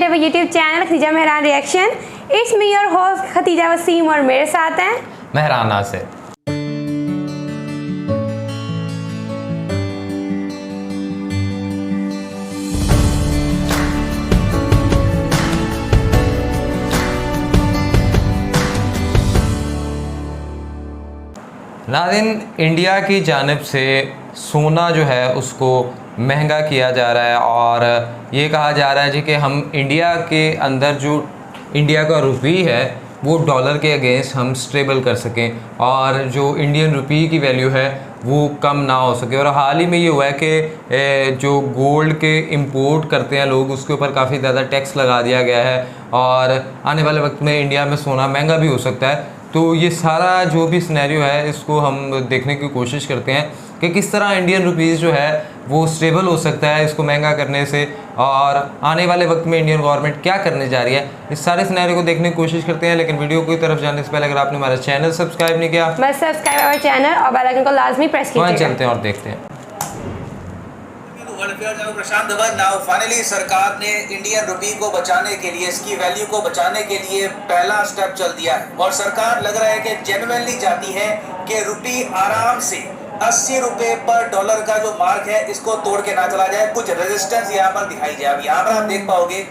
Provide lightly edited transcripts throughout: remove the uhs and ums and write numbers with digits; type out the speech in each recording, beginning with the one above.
मेरे YouTube channel Khatija Mehran reaction. It's me your host Khatija Waseem और मेरे साथ हैं मेहरान नासिर। नाज़रीन, इंडिया की जानिब से सोना जो है उसको महंगा किया जा रहा है और ये कहा जा रहा है जी कि हम इंडिया के अंदर जो इंडिया का रुपी है वो डॉलर के अगेंस्ट हम स्टेबल कर सकें और जो इंडियन रुपी की वैल्यू है वो कम ना हो सके। और हाल ही में ये हुआ है कि जो गोल्ड के इंपोर्ट करते हैं लोग उसके ऊपर काफ़ी ज़्यादा टैक्स लगा दिया गया है और आने वाले वक्त में इंडिया में सोना महंगा भी हो सकता है। तो ये सारा जो भी सिनेरियो है इसको हम देखने की कोशिश करते हैं कि किस तरह इंडियन रुपीज़ जो है वो स्टेबल हो सकता है इसको महंगा करने से, और आने वाले वक्त में इंडियन गवर्नमेंट क्या करने जा रही है, इस सारे सिनेरियो को देखने की कोशिश करते हैं। लेकिन वीडियो की तरफ जाने से पहले अगर आपने हमारा चैनल सब्सक्राइब नहीं किया, बस सब्सक्राइब हमारे चैनल और बेल आइकन को लाजमी प्रेस कीजिएगा। चलते हैं और देखते हैं। प्रशांत धवन नाउ फाइनली सरकार ने इंडियन रुपी को बचाने के लिए, इसकी वैल्यू को बचाने के लिए पहला स्टेप चल दिया है और सरकार लग रहा है कि जेन्युइनली चाहती है कि रुपी आराम से 80 रुपए पर डॉलर का जो मार्क है इसको तोड़ के ना चला जाए, कुछ रेजिस्टेंस यहाँ पर दिखाई जाए। अब यहाँ पर आप देख पाओगे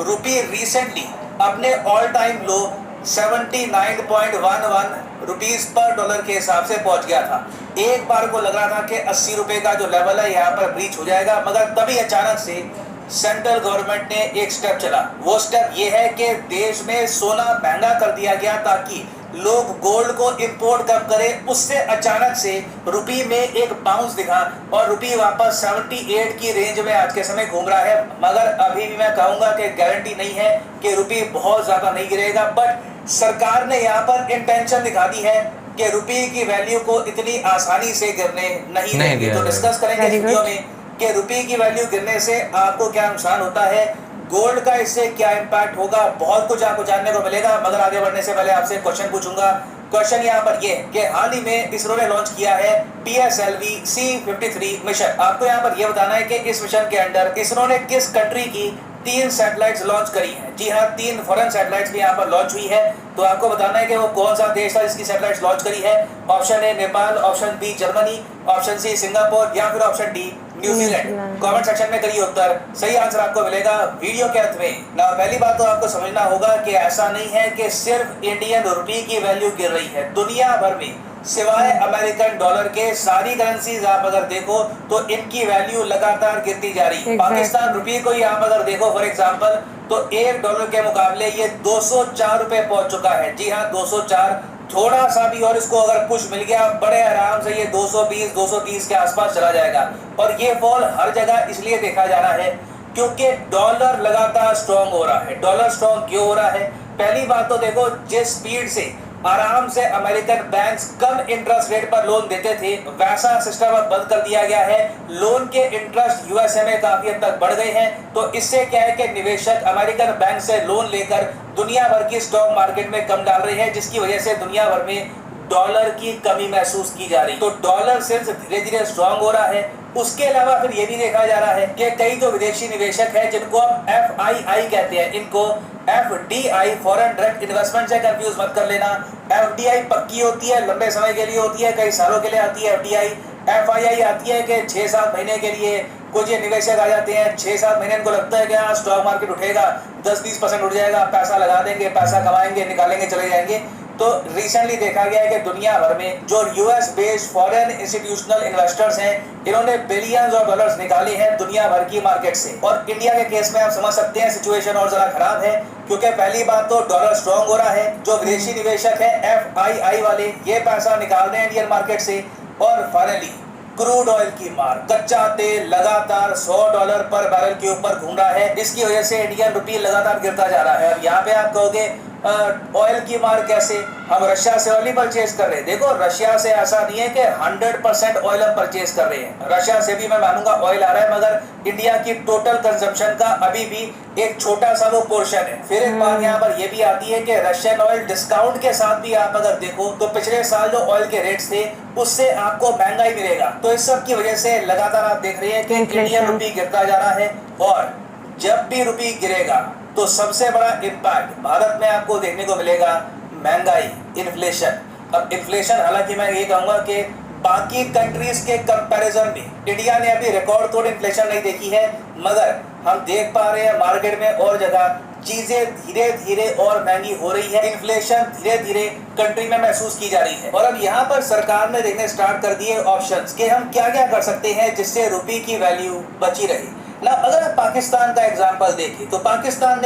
रुपी रिसेंटली अपने ऑल टाइम लो 79.11 रुपीस पर डॉलर के हिसाब से पहुंच गया था। एक बार को लग रहा था कि 80 रुपए का जो लेवल है यहाँ पर ब्रीच हो जाएगा, मगर तभी अचानक से सेंट्रल गवर्नमेंट ने एक स्टेप चला। वो स्टेप ये है कि देश में सोना महंगा कर दिया गया ताकि लोग गोल्ड को इंपोर्ट कम करें। उससे अचानक से रुपी में एक बाउंस दिखा और रुपी वापस 78 की रेंज में आज के समय घूम रहा है। मगर अभी भी मैं कहूंगा कि गारंटी नहीं है कि रुपी बहुत ज्यादा नहीं गिरेगा, बट सरकार ने यहाँ पर इंटेंशन दिखा दी है कि रुपी की वैल्यू को इतनी आसानी से गिरने नहीं देंगे। तो डिस्कस करेंगे इस वीडियो में कि रुपी की वैल्यू गिरने से आपको क्या नुकसान होता है, गोल्ड का इससे क्या इंपैक्ट होगा, बहुत कुछ आपको जानने को मिलेगा। मगर आगे बढ़ने से पहले आपसे क्वेश्चन पूछूंगा। क्वेश्चन यहाँ पर ये कि हाल ही में इसरो ने लॉन्च किया है PSLV C-53 मिशन। आपको यहाँ पर ये बताना है कि इस मिशन के अंडर इसरो ने किस कंट्री की 3 सैटेलाइट्स लॉन्च करी है। जी हाँ, 3 फॉरेन सैटेलाइट्स भी यहाँ पर लॉन्च हुई है। तो आपको बताना है कि वो कौन सा देश था जिसकी सैटेलाइट्स लॉन्च करी है। Option A Nepal, option B Germany, option C Singapore या फिर option D New Zealand. Comment section में करिए उत्तर, सही आंसर आपको मिलेगा वीडियो के अंत में। ना पहली बात तो आपको समझना होगा कि ऐसा नहीं है कि सिर्फ इंडियन रुपी की वैल्यू गिर रही है। दुनिया भर में सिवाय अमेरिकन डॉलर के सारी करेंसीज आप अगर देखो तो इनकी वैल्यू लगातार गिरती जा रही है। पाकिस्तान रुपये को ही आप अगर देखो फॉर एग्जांपल तो $1 के मुकाबले ये 204 रुपए पहुंच चुका है। जी हाँ, 204। थोड़ा सा भी और इसको अगर पुश मिल गया बड़े आराम से ये 220 230 के आसपास चला जाएगा। और ये फॉल हर जगह इसलिए देखा जा रहा है क्योंकि डॉलर लगातार स्ट्रॉन्ग हो रहा है। डॉलर स्ट्रॉन्ग क्यों हो रहा है? पहली बात तो देखो, जिस स्पीड से आराम से अमेरिकन बैंक्स कम इंटरेस्ट रेट पर लोन देते थे वैसा सिस्टम अब बंद कर दिया गया है। लोन के इंटरेस्ट यूएसए में काफी हद तक बढ़ गए हैं। तो इससे क्या है कि निवेशक अमेरिकन बैंक से लोन लेकर दुनिया भर की स्टॉक मार्केट में कम डाल रहे हैं, जिसकी वजह से दुनिया भर में डॉलर की कमी महसूस की जा रही। तो डॉलर सिर्फ धीरे धीरे स्ट्रांग हो रहा है। उसके अलावा फिर ये भी देखा जा रहा है कि कई जो विदेशी निवेशक हैं जिनको हम FII कहते हैं, इनको FDI फॉरेन डायरेक्ट इन्वेस्टमेंट से कंफ्यूज मत कर लेना। FDI पक्की होती है, लंबे समय के लिए होती है, कई सालों के लिए आती है। FII आती है कि 6-7 महीने के लिए कुछ ये निवेशक आ जाते हैं। 6-7 महीने इनको लगता है कि हाँ स्टॉक मार्केट उठेगा, 10-20% उठ जाएगा, पैसा लगा देंगे, पैसा कमाएंगे, निकालेंगे, चले जाएंगे। तो रिसेंटली देखा गया है कि दुनिया भर में जो US based foreign institutional investors हैं इन्होंने बिलियंस ऑफ डॉलर्स निकाले हैं दुनिया भर की मार्केट से। और इंडिया के केस में आप समझ सकते हैं सिचुएशन और जरा खराब है, क्योंकि पहली बात तो डॉलर स्ट्रांग हो रहा है। जो विदेशी निवेशक है FII वाले ये पैसा निकाल रहे हैं इंडियन मार्केट से। और फाइनली क्रूड ऑयल की मार, कच्चा तेल लगातार $100 पर बैरल के ऊपर घूम रहा है। इसकी वजह से इंडियन रुपी लगातार गिरता जा रहा है। अब यहाँ पे आप कहोगे ऑयल की मार कैसे, हम रशिया से ऑयल परचेज कर रहे हैं। देखो, रशिया से ऐसा नहीं है कि 100% ऑयल हम परचेज कर रहे हैं। रशिया से भी मैं मानूंगा ऑयल आ रहा है, मगर इंडिया की टोटल कंजम्पशन का अभी भी एक छोटा सा वो पोर्शन है। फिर एक बात यहाँ पर ये भी आती है कि रशियन ऑयल डिस्काउंट के साथ भी आप अगर देखो तो पिछले साल जो ऑयल के रेट्स थे उससे आपको महंगा ही मिलेगा। तो इस सब की वजह से लगातार आप देख रहे हैं कि इंडियन रुपी गिरता जा रहा है और जब भी रुपये गिरेगा तो सबसे बड़ा इम्पैक्ट भारत में आपको देखने को मिलेगा महंगाई, इन्फ्लेशन। अब इन्फ्लेशन, हालांकि मैं ये कहूँगा कि बाकी कंट्रीज के कंपैरिजन में इंडिया ने अभी रिकॉर्ड तोड़ इन्फ्लेशन नहीं देखी है, मगर हम देख पा रहे हैं मार्केट में और जगह चीजें धीरे धीरे और महंगी हो रही है। इन्फ्लेशन धीरे धीरे कंट्री में महसूस की जा रही है। और अब यहाँ पर सरकार ने देखने स्टार्ट कर दिए ऑप्शंस कि हम क्या क्या कर सकते हैं जिससे रुपये की वैल्यू बची रहे ना। अगर आप पाकिस्तान का एग्जाम्पल देखें तो पाकिस्तान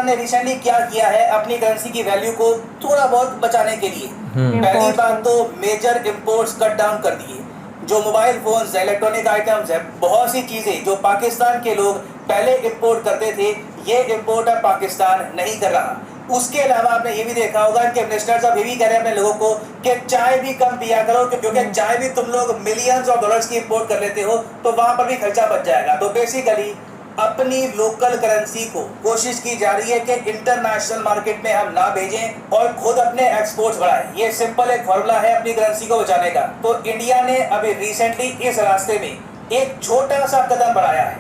ने रिसेंटली क्या किया है, अपनी करेंसी की वैल्यू को थोड़ा बहुत बचाने के लिए पहली बात तो मेजर इंपोर्ट्स कट डाउन कर दिए। जो मोबाइल फोन्स, इलेक्ट्रॉनिक आइटम्स है, बहुत सी चीजें जो पाकिस्तान के लोग पहले इंपोर्ट करते थे, ये इंपोर्ट अब पाकिस्तान नहीं कर रहा। उसके अलावा आपने ये भी देखा होगा कि मिनिस्टर्स अब ये भी कह रहे हैं अपने लोगों को कि चाय भी कम पिया करो, क्योंकि चाय भी तुम लोग मिलियंस ऑफ डॉलर्स की इंपोर्ट कर लेते हो, तो वहां पर भी खर्चा बच जाएगा। तो बेसिकली अपनी लोकल करेंसी को कोशिश की जा रही है कि इंटरनेशनल मार्केट में हम ना भेजें और खुद अपने एक्सपोर्ट्स बढ़ाएं। ये सिंपल एक फॉर्मूला है अपनी करेंसी को बचाने का। तो इंडिया ने अभी रिसेंटली इस रास्ते में एक छोटा सा कदम बढ़ाया है।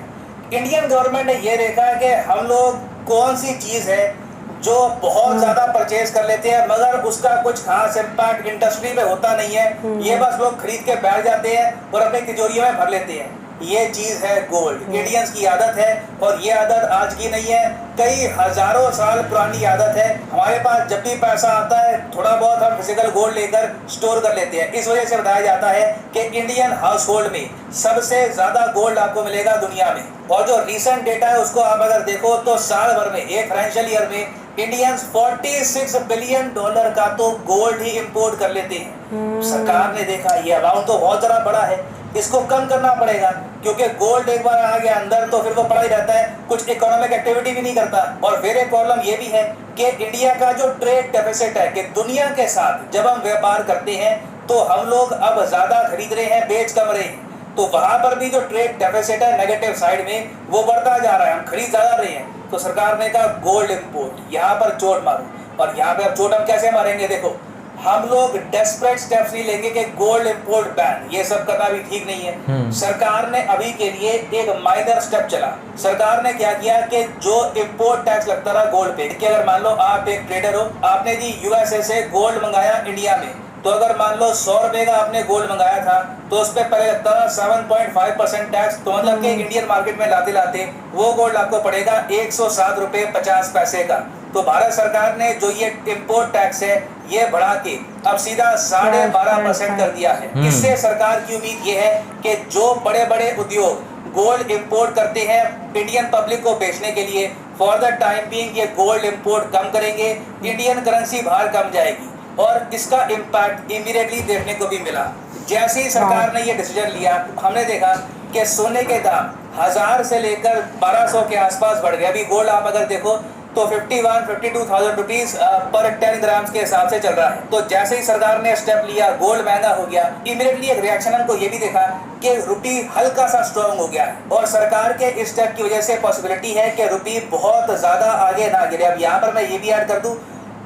इंडियन गवर्नमेंट ने ये देखा है कि हम लोग कौन सी चीज है जो बहुत ज्यादा परचेज कर लेते हैं मगर उसका कुछ खास इम्पैक्ट इंडस्ट्री में होता नहीं है, ये बस लोग खरीद के बैठ जाते हैं और अपने तिजोरियों में भर लेते हैं। ये चीज है गोल्ड। इंडियंस की आदत है और ये आदत आज की नहीं है, कई हजारों साल पुरानी आदत है। हमारे पास जब भी पैसा आता है थोड़ा बहुत हम फिजिकल गोल्ड लेकर स्टोर कर लेते हैं। इस वजह से बताया जाता है कि इंडियन हाउस होल्ड में सबसे ज्यादा गोल्ड आपको मिलेगा दुनिया में। और जो रिसेंट डेटा है उसको आप अगर देखो तो साल भर में, एक फाइनेंशियल ईयर में इंडियंस $46 बिलियन का तो गोल्ड ही इंपोर्ट कर लेते हैं। सरकार ने देखा ये अमाउंट तो बहुत ज्यादा बड़ा है, इसको कम करना पड़ेगा, क्योंकि गोल्ड एक बार आ गया अंदर तो फिर वो पड़ा ही रहता है, कुछ इकोनॉमिक एक्टिविटी भी नहीं करता। और फिर एक प्रॉब्लम ये भी है कि इंडिया का जो ट्रेड डेफिसिट है कि दुनिया के साथ जब हम व्यापार करते हैं तो हम लोग अब ज्यादा खरीद रहे हैं, बेच कम रहे हैं, तो वहां पर भी जो ट्रेड डेफिसिट है नेगेटिव साइड में वो बढ़ता जा रहा है, हम खरीद ज्यादा रहे हैं। तो सरकार ने कहा गोल्ड इंपोर्ट, यहाँ पर चोट मारो। और यहाँ पे अब चोट हम कैसे मारेंगे, देखो हम लोग डेस्परेट स्टेप्स नहीं लेंगे कि गोल्ड इंपोर्ट बैन, ये सब करना भी ठीक नहीं है। सरकार ने अभी के लिए एक माइनर स्टेप चला। सरकार ने क्या किया कि जो इंपोर्ट टैक्स लगता था गोल्ड पे, कि अगर मान लो आप एक ट्रेडर हो, आपने जी यूएसए से गोल्ड मंगाया इंडिया में, तो अगर मान लो 100 रुपए का आपने गोल्ड मंगाया था तो उस पर पहले लगता था 7.5% टैक्स। तो मतलब कि इंडियन मार्केट में लाते लाते वो गोल्ड आपको पड़ेगा 107 रुपए 50 पैसे का। तो भारत सरकार ने जो ये इंपोर्ट टैक्स है ये बढ़ा के अब सीधा 12.5% कर दिया है। इससे सरकार की उम्मीद ये है कि जो बड़े बड़े उद्योग गोल्ड इंपोर्ट करते हैं इंडियन पब्लिक को बेचने के लिए, फॉर द टाइम बीइंग ये गोल्ड इंपोर्ट कम करेंगे, इंडियन करेंसी बाहर कम जाएगी। और इसका इम्पैक्ट इमीडिएटली देखने को भी मिला। जैसे ही सरकार ने ये डिसीजन लिया, हमने देखा कि सोने के दाम 1000 से लेकर 1200 के आसपास बढ़ गए। अभी गोल्ड आप अगर देखो तो 51-52,000 रुपीज पर 10 ग्राम के हिसाब से चल रहा है। तो जैसे ही सरकार ने स्टेप लिया, गोल्ड महंगा हो गया, इमीडिएटली एक रिएक्शन हमको ये भी देखा कि रुपये हल्का सा स्ट्रॉन्ग हो गया है। और सरकार के इस स्टेप की वजह से पॉसिबिलिटी है कि रुपये बहुत ज्यादा आगे ना गिरे। अब यहाँ पर मैं ये भी ऐड कर दूं,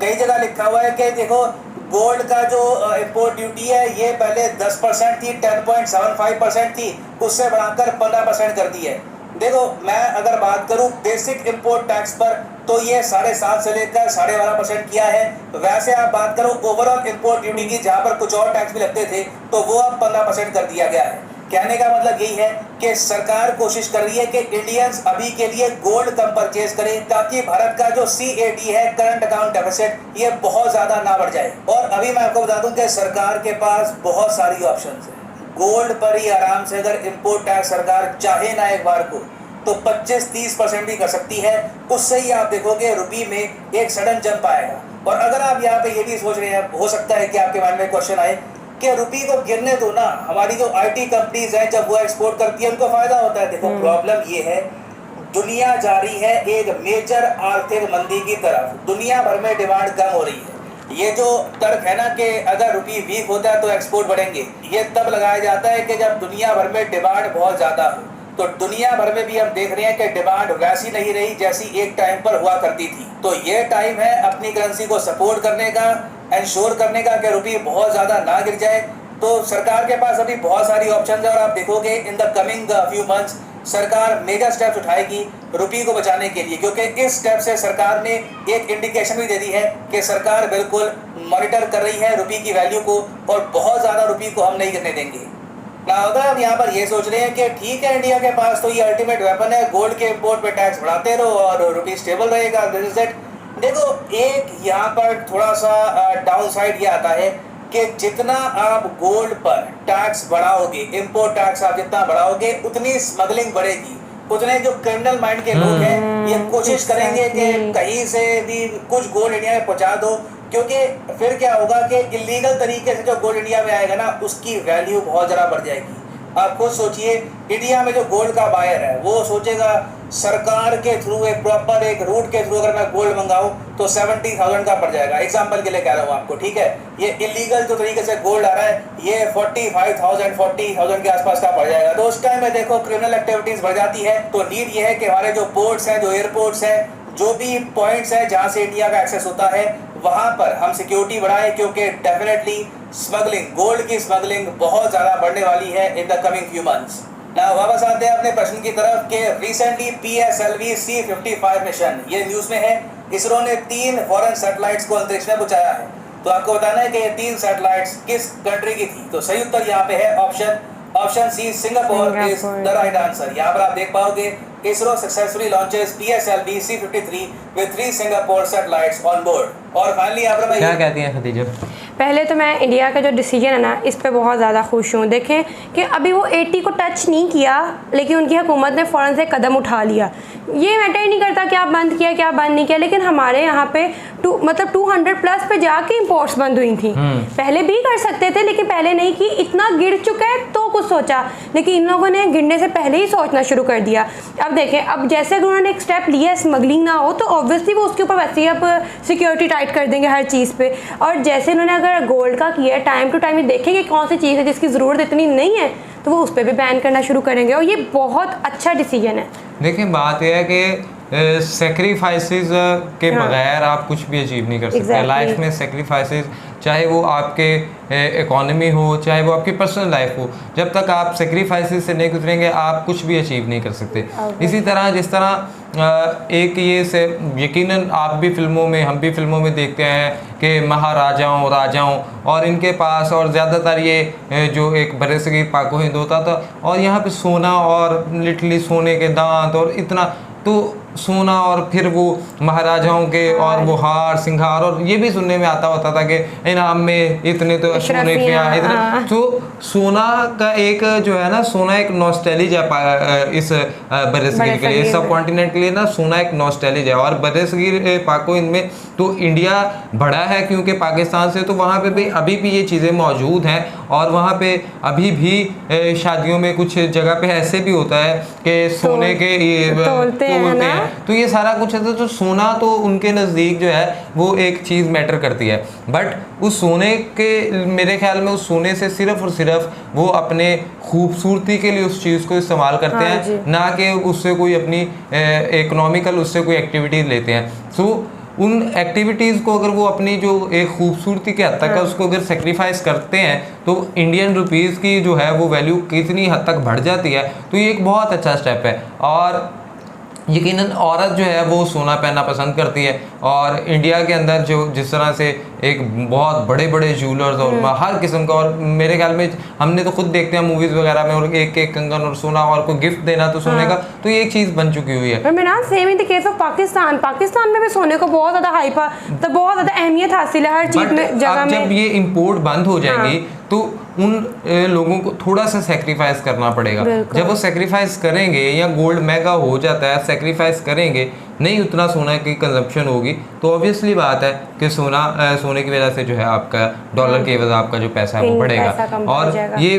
कई जगह लिखा हुआ है कि देखो गोल्ड का जो इंपोर्ट ड्यूटी है ये पहले 10% थी, 10.75% थी, उससे बढ़ाकर 15% कर दी है। देखो मैं अगर बात करूं बेसिक इंपोर्ट टैक्स पर तो ये 7.5 से लेकर 12.5% किया है। वैसे आप बात करो ओवरऑल इंपोर्ट ड्यूटी की, जहां पर कुछ और टैक्स भी लगते थे, तो वो अब 15% कर दिया गया है। कहने का मतलब यही है कि सरकार कोशिश कर रही है कि इंडियंस अभी के लिए गोल्ड कम परचेज करें, ताकि भारत का जो CAD है करंट अकाउंट डेफिसिट, ये बहुत ज्यादा ना बढ़ जाए। और अभी मैं आपको बता दूं कि सरकार के पास बहुत सारी ऑप्शंस है। गोल्ड पर ही आराम से अगर इंपोर्ट टैक्स सरकार चाहे ना एक बार को तो 25-30% भी कर सकती है। उससे ही आप देखोगे रुपये में एक सडन जंप आएगा। और अगर आप यहाँ पे ये भी सोच रहे हैं, हो सकता है कि आपके माइंड में क्वेश्चन आए कि रुपये को गिरने दो ना, हमारी जो IT कंपनीज हैं जब वो एक्सपोर्ट करती है उनको फायदा होता है। देखो प्रॉब्लम ये है, दुनिया जा रही है एक मेजर आर्थिक मंदी की तरफ, दुनिया भर में डिमांड कम हो रही है। ये जो तर्क है ना कि अगर रुपये वीक होता है तो एक्सपोर्ट बढ़ेंगे, ये तब लगाया जाता है कि जब दुनिया भर में डिमांड बहुत ज़्यादा हो। तो दुनिया भर में भी हम देख रहे हैं कि डिमांड वैसी नहीं रही जैसी एक टाइम पर हुआ करती थी। तो ये टाइम है अपनी करेंसी को सपोर्ट करने का, इंश्योर करने का कि रुपये बहुत ज़्यादा ना गिर जाए। तो सरकार के पास अभी बहुत सारी ऑप्शन है और आप देखोगे in the coming few months सरकार मेजर स्टेप्स उठाएगी रुपये को बचाने के लिए, क्योंकि इस स्टेप से सरकार ने एक इंडिकेशन भी दे दी है कि सरकार बिल्कुल मॉनिटर कर रही है रुपये की वैल्यू को और बहुत ज़्यादा रुपये को हम नहीं गिरने देंगे ना। अगर हम यहाँ पर ये सोच रहे हैं कि ठीक है इंडिया के पास तो ये अल्टीमेट वेपन है, गोल्ड के इम्पोर्ट पे टैक्स बढ़ाते रहो और रुपये स्टेबल रहेगा, दिस इज इट। देखो एक यहाँ पर थोड़ा सा डाउन साइड ये आता है कि जितना आप गोल्ड पर टैक्स बढ़ाओगे, इंपोर्ट टैक्स आप जितना बढ़ाओगे उतनी स्मगलिंग बढ़ेगी, उतने जो क्रिमिनल माइंड के लोग हैं ये कोशिश करेंगे कि कहीं से भी कुछ गोल्ड इंडिया में पहुंचा दो, क्योंकि फिर क्या होगा कि इलीगल तरीके से जो गोल्ड इंडिया में आएगा ना उसकी वैल्यू बहुत ज़्यादा बढ़ जाएगी। आप खुद सोचिए, इंडिया में जो गोल्ड का बायर है वो सोचेगा सरकार के थ्रू एक प्रॉपर एक रूट के थ्रू अगर मैं गोल्ड मंगाऊं तो 70,000 का पड़ जाएगा, एग्जांपल के लिए कह रहा हूं आपको, ठीक है। ये इलीगल जो तरीके से गोल्ड आ रहा है ये 40,000 के आसपास का पड़ जाएगा। तो उस टाइम में देखो क्रिमिनल एक्टिविटीज बढ़ जाती है। तो नीड ये है कि हमारे जो पोर्ट्स हैं, जो एयरपोर्ट्स हैं, जो भी पॉइंट्स हैं जहाँ से इंडिया का एक्सेस होता है वहाँ पर हम सिक्योरिटी बढ़ाएं, क्योंकि डेफिनेटली स्मगलिंग, गोल्ड की स्मगलिंग बहुत ज़्यादा बढ़ने वाली है in the coming few months. ना वापस आते हैं अपने प्रश्न की तरफ कि रिसेंटली PSLV C-55 मिशन, ये न्यूज़ में है, इसरो ने 3 फॉरेन सैटेलाइट्स को अंतरिक्ष में पहुंचाया है। तो आपको बताना है कि ये 3 सैटेलाइट्स किस कंट्री की थी। तो सही उत्तर यहाँ पे है option C, Singapore is the right answer. यहाँ पर आप देख पाओगे ISRO successfully launches PSLV C-53 with 3 Singapore satellites on board। और फाइनली यहाँ पर क्या कहती हैं खदीजा? पहले तो मैं इंडिया का जो डिसीजन है ना इस पे बहुत ज़्यादा खुश हूँ। देखें कि अभी वो 80 को टच नहीं किया, लेकिन उनकी हुकूमत ने फ़ौरन से कदम उठा लिया। ये मैटर ही नहीं करता क्या बंद किया क्या बंद नहीं किया, लेकिन हमारे यहाँ पे 200 प्लस पे जाके इंपोर्ट्स बंद हुई थी। पहले भी कर सकते थे लेकिन पहले नहीं की, इतना गिर चुका है तो कुछ सोचा, लेकिन इन लोगों ने गिरने से पहले ही सोचना शुरू कर दिया। अब देखें, अब जैसे अगर उन्होंने एक स्टेप लिया स्मगलिंग ना हो तो ऑब्वियसली वो उसके ऊपर वैसे ही अब सिक्योरिटी टाइट कर देंगे हर चीज़ पे। और जैसे उन्होंने अगर गोल्ड का किया, टाइम टू टाइम ये देखेंगे कौन सी चीज़ है जिसकी ज़रूरत इतनी नहीं है तो वो उस पर भी बैन करना शुरू करेंगे, और ये बहुत अच्छा डिसीजन है। देखिए बात यह है कि सेक्रीफाइसेस के बगैर आप कुछ भी अचीव नहीं कर सकते। लाइफ में सेक्रीफाइसेस, चाहे वो आपके इकोनॉमी हो, चाहे वो आपकी पर्सनल लाइफ हो, जब तक आप सेक्रीफाइसेस से नहीं गुजरेंगे आप कुछ भी अचीव नहीं कर सकते। इसी तरह जिस तरह एक ये से यकीनन आप भी फिल्मों में, हम भी फिल्मों में देखते हैं कि महाराजाओं, राजाओं और इनके पास और ज़्यादातर ये जो एक बरसगीर पाको हिंद होता था और यहाँ पे सोना और लिटरली सोने के दांत और इतना, तो सोना और फिर वो महाराजाओं के और वो हार सिंगार, और ये भी सुनने में आता होता था कि इनाम में इतने तो सोने के यहाँ इतने। तो सोना का एक जो है ना, सोना एक नॉस्टैल्जिया इस बरसगीर के लिए, सब कॉन्टिनेंट के लिए ना सोना एक नॉस्टैल्जिया है। और बरसगीर पाको हिंद में तो इंडिया बड़ा है क्योंकि पाकिस्तान से, तो वहाँ पे भी अभी भी ये चीज़ें मौजूद हैं और वहाँ पे अभी भी शादियों में कुछ जगह पे ऐसे भी होता है कि सोने के तोलते हैं। तो ये सारा कुछ है। तो सोना तो उनके नज़दीक जो है वो एक चीज़ मैटर करती है, बट उस सोने के, मेरे ख्याल में उस सोने से सिर्फ और सिर्फ वो अपने खूबसूरती के लिए उस चीज़ को इस्तेमाल करते हैं, ना कि उससे कोई अपनी इकोनॉमिकल उससे कोई एक्टिविटीज़ लेते हैं। सो उन एक्टिविटीज़ को अगर वो अपनी जो एक खूबसूरती के हद तक है उसको अगर सेक्रीफाइस करते हैं तो इंडियन रुपीज़ की जो है वो वैल्यू कितनी हद तक बढ़ जाती है। तो ये एक बहुत अच्छा स्टेप है। और यकीनन औरत जो है वो सोना पहनना पसंद करती है, और इंडिया के अंदर जो जिस तरह से एक बहुत बड़े बड़े ज्वेलर्स और हर किस्म का, और मेरे ख्याल में हमने तो खुद देखते हैं मूवीज़ वगैरह में, और एक एक कंगन और सोना और को गिफ्ट देना तो सोने का, तो ये एक चीज़ बन चुकी हुई है। मेरा same in the case of Pakistan में भी सोने को बहुत ज़्यादा हाइप है, तो बहुत ज़्यादा अहमियत हासिल है हर चीज़ में, जगह में। जब ये इम्पोर्ट बंद हो जाएंगी तो उन लोगों को थोड़ा सा सेक्रीफाइस करना पड़ेगा। जब वो सेक्रीफाइस करेंगे या गोल्ड महंगा हो जाता है, सेक्रीफाइस करेंगे, नहीं उतना सोना की कंजप्शन होगी, तो ऑब्वियसली बात है कि सोने की वजह से जो है आपका डॉलर की वजह आपका जो पैसा है वो बढ़ेगा। और ये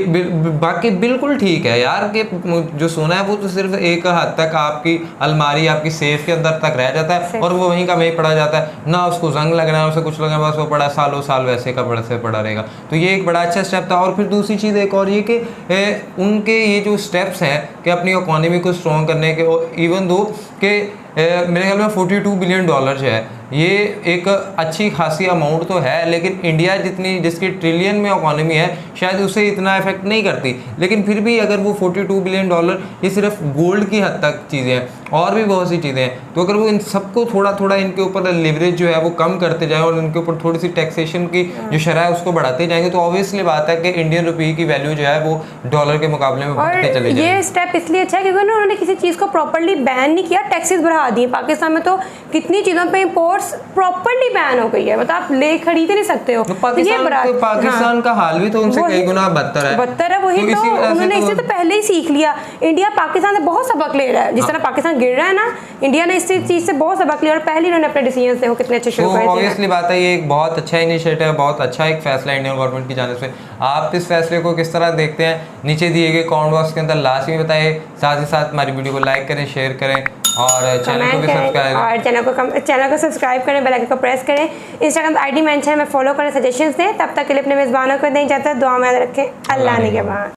बाकी बिल्कुल ठीक है यार कि जो सोना है वो तो सिर्फ एक हद तक आपकी अलमारी, आपकी सेफ के अंदर तक रह जाता है और वो वहीं का वहीं पड़ा जाता है, ना उसको जंग लगना है, उसे कुछ लगना, बस वो पड़ा सालों साल वैसे का वैसे पड़ा रहेगा। तो ये एक बड़ा अच्छा स्टेप था। और फिर दूसरी चीज़ एक और ये कि उनके ये जो स्टेप्स हैं कि अपनी इकोनॉमी को स्ट्रॉन्ग करने के, इवन दो कि मेरे ख्याल में $42 बिलियन जो है ये एक अच्छी खासी अमाउंट तो है, लेकिन इंडिया जिसकी ट्रिलियन में इकॉनमी है शायद उसे इतना इफेक्ट नहीं करती। लेकिन फिर भी अगर वो $42 बिलियन, ये सिर्फ गोल्ड की हद तक चीज़ें हैं, और भी बहुत सी चीज़ें हैं, तो अगर वो इन सबको थोड़ा थोड़ा इनके ऊपर लेवरेज जो है वो कम करते जाएं और इनके ऊपर थोड़ी सी टैक्सेशन की जो शरह है उसको बढ़ाते जाएंगे, तो ऑब्वियसली बात है कि इंडियन रुपये की वैल्यू जो है वो डॉलर के मुकाबले में बढ़ते चले जाएंगे। ये स्टेप इसलिए अच्छा है क्योंकि उन्होंने किसी चीज़ को प्रॉपर्ली बैन नहीं किया, टैक्सेस बढ़ा दिए। पाकिस्तान में तो कितनी चीज़ों पे इंपोर्ट्स प्रॉपर्ली बैन हो गई है, मतलब आप खरीद ही नहीं सकते हो। पाकिस्तान का हाल भी तो उनसे कई गुना बदतर है। वही तो उन्होंने इससे तो पहले ही सीख लिया। इंडिया पाकिस्तान से बहुत सबक ले रहा है, जिस तरह पाकिस्तान गिर रहा है ना, इंडिया ने इस चीज़ से बहुत सबक लिया और पहले इन्होंने अपने डिसीजन से वो कितने अच्छे शुरू किए थे। ऑब्वियसली बात है, ये एक बहुत अच्छा इनिशिएटिव है, बहुत अच्छा एक फैसला इंडियन गवर्नमेंट की जानिब से। आप इस फैसले को किस तरह देखते हैं, नीचे दिए गए कमेंट बॉक्स के अंदर लास्ट में बताइए। साथ ही साथ हमारी वीडियो को लाइक करें, शेयर करें और चैनल को भी सब्सक्राइब और चैनल को सब्सक्राइब करें, बेल आइकन को प्रेस करें। इंस्टाग्राम आईडी मेंशन में फॉलो करें, सजेशंस दें। तब तक के लिए अपने मेज़बानों को दें जाता है, दुआ में याद रखें। अल्लाह ने के बाद।